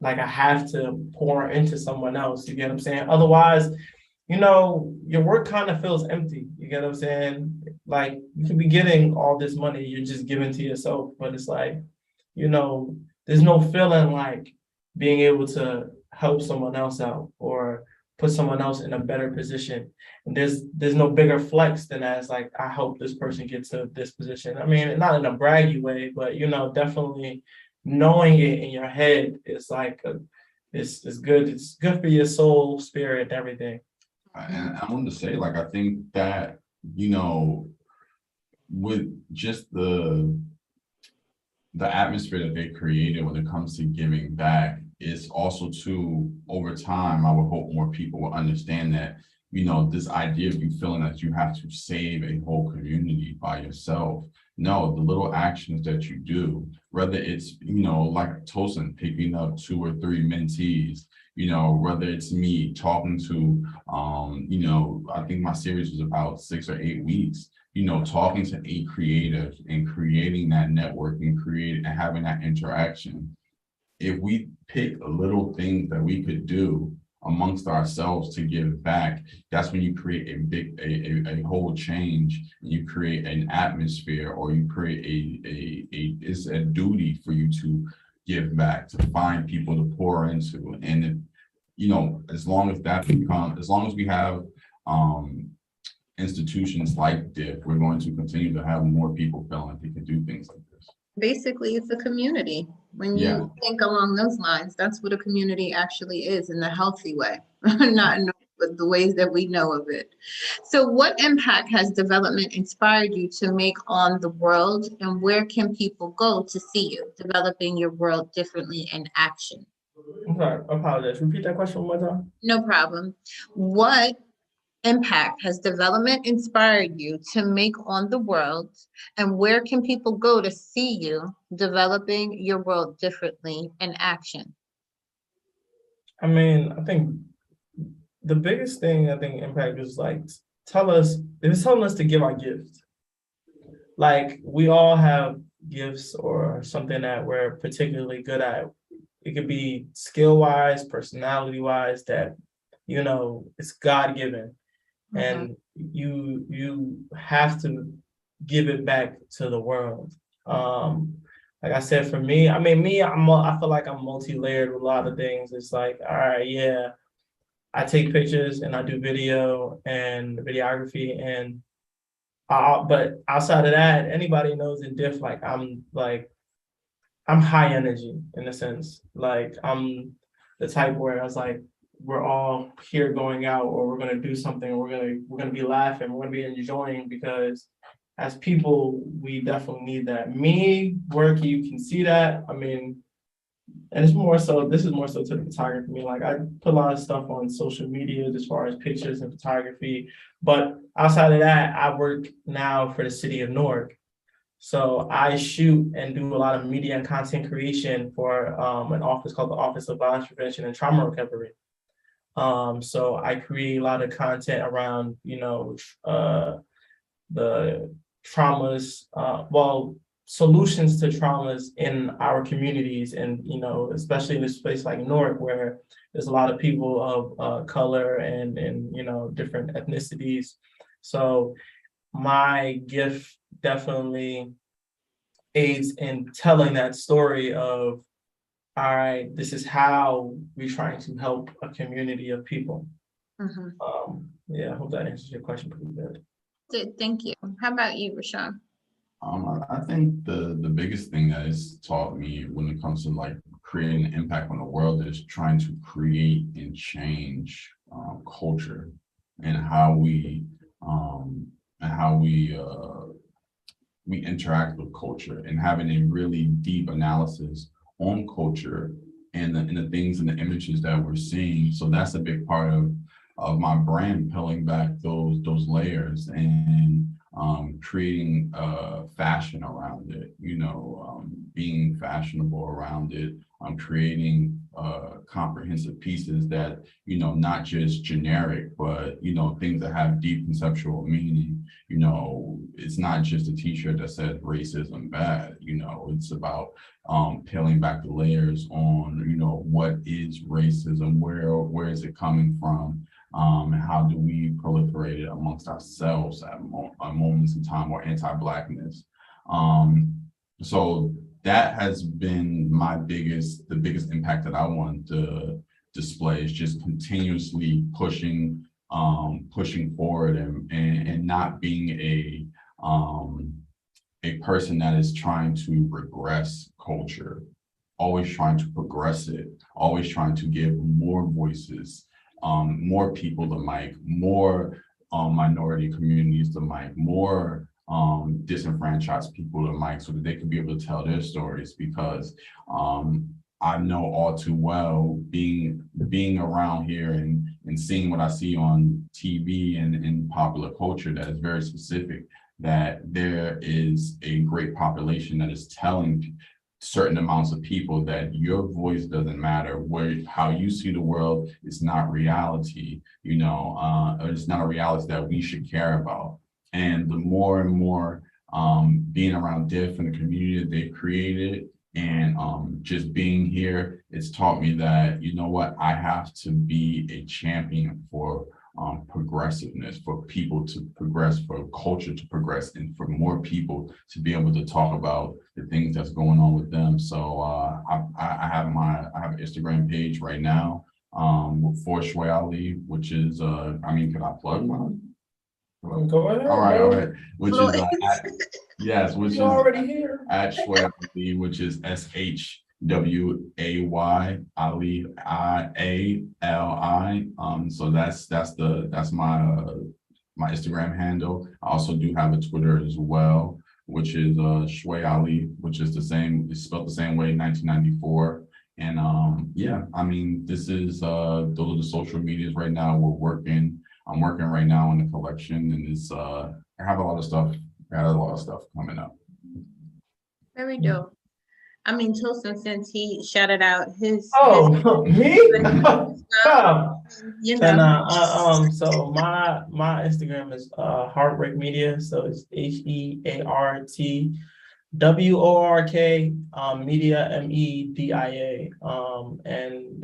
like I have to pour into someone else. You get what I'm saying? Otherwise, your work kind of feels empty. You get what I'm saying? Like you could be getting all this money, you're just giving to yourself, but it's like, there's no feeling like being able to help someone else out or put someone else in a better position. And there's no bigger flex than as like I hope this person gets to this position. I mean, not in a braggy way, but definitely knowing it in your head is like it's good. It's good for your soul, spirit, and everything. And I wanted to say, like, I think that, with just the atmosphere that they created when it comes to giving back is also too, over time, I would hope more people will understand that, this idea of you feeling that you have to save a whole community by yourself. No, the little actions that you do, whether it's, like Tosin picking up 2 or 3 mentees, whether it's me talking to, I think my series was about 6 or 8 weeks, talking to 8 creatives and creating that network and having that interaction. If we pick little things that we could do amongst ourselves to give back, that's when you create a whole change. You create an atmosphere, or you create it's a duty for you to give back, to find people to pour into. And as long as we have institutions like DIF, we're going to continue to have more people feeling like they can do things like this. Basically, it's a community. When you think along those lines, that's what a community actually is, in the healthy way, not in the ways that we know of it. So what impact has development inspired you to make on the world, and where can people go to see you developing your world differently in action? I'm sorry, I apologize. Repeat that question one more time. No problem. What impact has development inspired you to make on the world, and where can people go to see you developing your world differently in action? I mean, I think the biggest thing I think impact is like telling us to give our gifts. Like we all have gifts or something that we're particularly good at. It could be skill wise, personality wise, that it's God given. And you have to give it back to the world. Like I said, for me, I mean, I feel like I'm multi-layered with a lot of things. It's like, all right, yeah, I take pictures and I do video and videography, and but outside of that, anybody knows in Diff, like I'm high energy in a sense. Like I'm the type where I was like, we're all here going out, or we're gonna do something, or we're gonna be laughing, we're gonna be enjoying, because as people, we definitely need that. Me work, you can see that. I mean, and this is more so to the photography. I mean, like I put a lot of stuff on social media as far as pictures and photography, but outside of that, I work now for the city of Newark. So I shoot and do a lot of media and content creation for an office called the Office of Violence Prevention and Trauma Recovery. So I create a lot of content around, the traumas. Well, solutions to traumas in our communities, and especially in this place like Newark, where there's a lot of people of color and different ethnicities. So my gift definitely aids in telling that story of, all right, this is how we're trying to help a community of people. Yeah, I hope that answers your question pretty good. Thank you. How about you, Rashawn? I think the biggest thing that it's taught me when it comes to like creating an impact on the world is trying to create and change culture and how we we interact with culture, and having a really deep analysis on culture and the things and the images that we're seeing. So that's a big part of my brand, peeling back those layers and creating fashion around it, being fashionable around it, creating comprehensive pieces that, not just generic, but, things that have deep conceptual meaning. It's not just a t-shirt that says racism bad, it's about peeling back the layers on, what is racism, where is it coming from? And how do we proliferate it amongst ourselves at moments in time, or anti-Blackness. So that has been the biggest impact that I want to display, is just continuously pushing forward and not being a person that is trying to regress culture, always trying to progress it, always trying to give more voices, more people the mic, more minority communities the mic, more disenfranchised people the mic, so that they can be able to tell their stories. Because I know all too well, being around here and seeing what I see on TV and in popular culture that is very specific, that there is a great population that is telling certain amounts of people that your voice doesn't matter, how you see the world is not reality, or it's not a reality that we should care about. And the more and more being around Diff and the community that they've created, and just being here, it's taught me that, I have to be a champion for progressiveness, for people to progress, for culture to progress, and for more people to be able to talk about the things that's going on with them. So I have an Instagram page right now for Shway Ali, which is can I plug mine? Go ahead. All right. Which is which is already here at Shway Ali, which is SHWAY Ali IALI. So that's my Instagram handle. I also do have a Twitter as well, which is Shway Ali, which is it's spelled the same way, 1994. And this is those are the social medias right now. I'm working right now on the collection, and it's I have a lot of stuff coming up. Very dope. Tosin, since he shouted out his me? So my Instagram is Heartbreak Media. So it's HEARTWORK Media MEDIA. And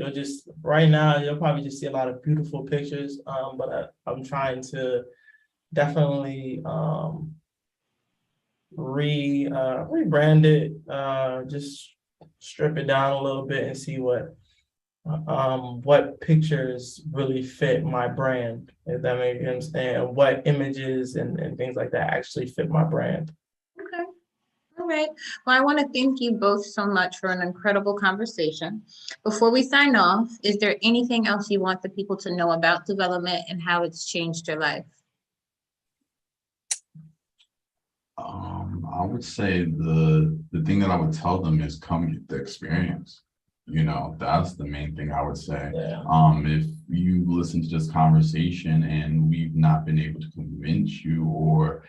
you'll probably just see a lot of beautiful pictures. But I'm trying to definitely rebrand it, just strip it down a little bit and see what pictures really fit my brand, if that makes sense, and what images and things like that actually fit my brand. Okay. All right. Well, I want to thank you both so much for an incredible conversation. Before we sign off, is there anything else you want the people to know about development and how it's changed your life? I would say the thing that I would tell them is come get the experience. That's the main thing I would say. Yeah. If you listen to this conversation and we've not been able to convince you, or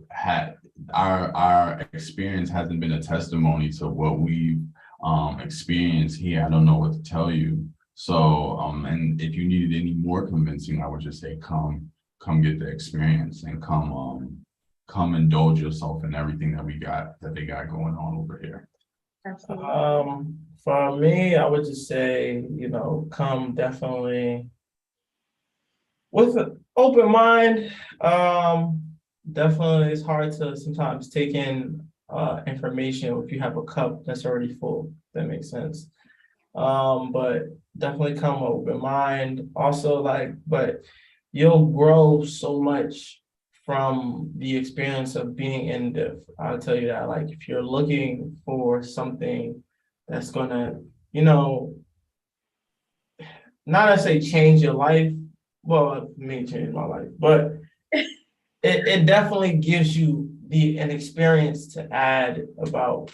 had our experience hasn't been a testimony to what we've experienced here, I don't know what to tell you. So and if you needed any more convincing, I would just say come get the experience, and come come indulge yourself in everything that they got going on over here? Absolutely. For me, I would just say, come definitely with an open mind. Definitely it's hard to sometimes take in information if you have a cup that's already full, if that makes sense. But definitely come with open mind. Also, but you'll grow so much from the experience of being in diff. I'll tell you that. Like, if you're looking for something that's gonna, not necessarily change your life. Well, it may change my life, but it definitely gives you an experience to add about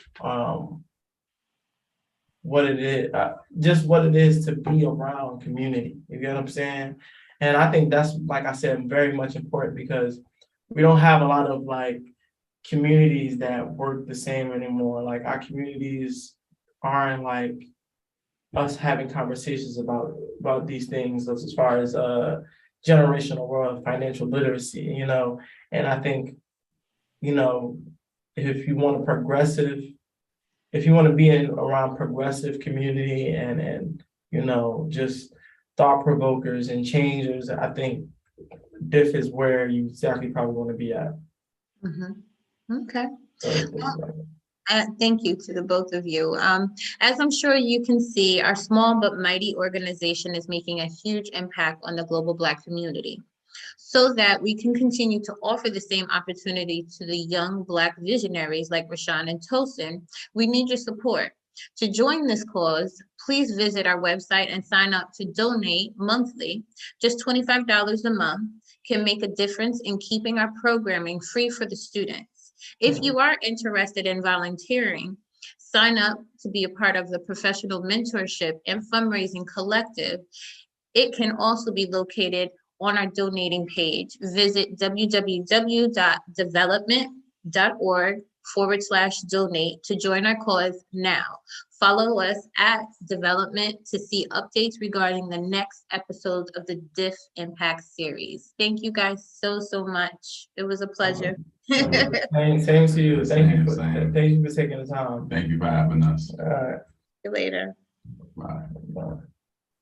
what it is, just what it is to be around community. You get what I'm saying? And I think that's, like I said, very much important because we don't have a lot of communities that work the same anymore. Like, our communities aren't like us having conversations about these things as far as generational wealth, financial literacy, and I think, if you want if you want to be around progressive community and just thought provokers and changers, I think diff is where you exactly probably want to be at. Okay. So, Thank you to the both of you. As I'm sure you can see, our small but mighty organization is making a huge impact on the global Black community. So that we can continue to offer the same opportunity to the young Black visionaries like Rashawn and Tosin, we need your support. To join this cause, please visit our website and sign up to donate monthly. Just $25 a month can make a difference in keeping our programming free for the students. If you are interested in volunteering, sign up to be a part of the professional mentorship and fundraising collective. It can also be located on our donating page. Visit www.development.org/donate to join our cause now. Follow us at Development to see updates regarding the next episode of the Diff Impact series. Thank you guys so much. It was a pleasure. Same to you. Thank you for taking the time. Thank you for having us. All right. See you later. Bye. Bye.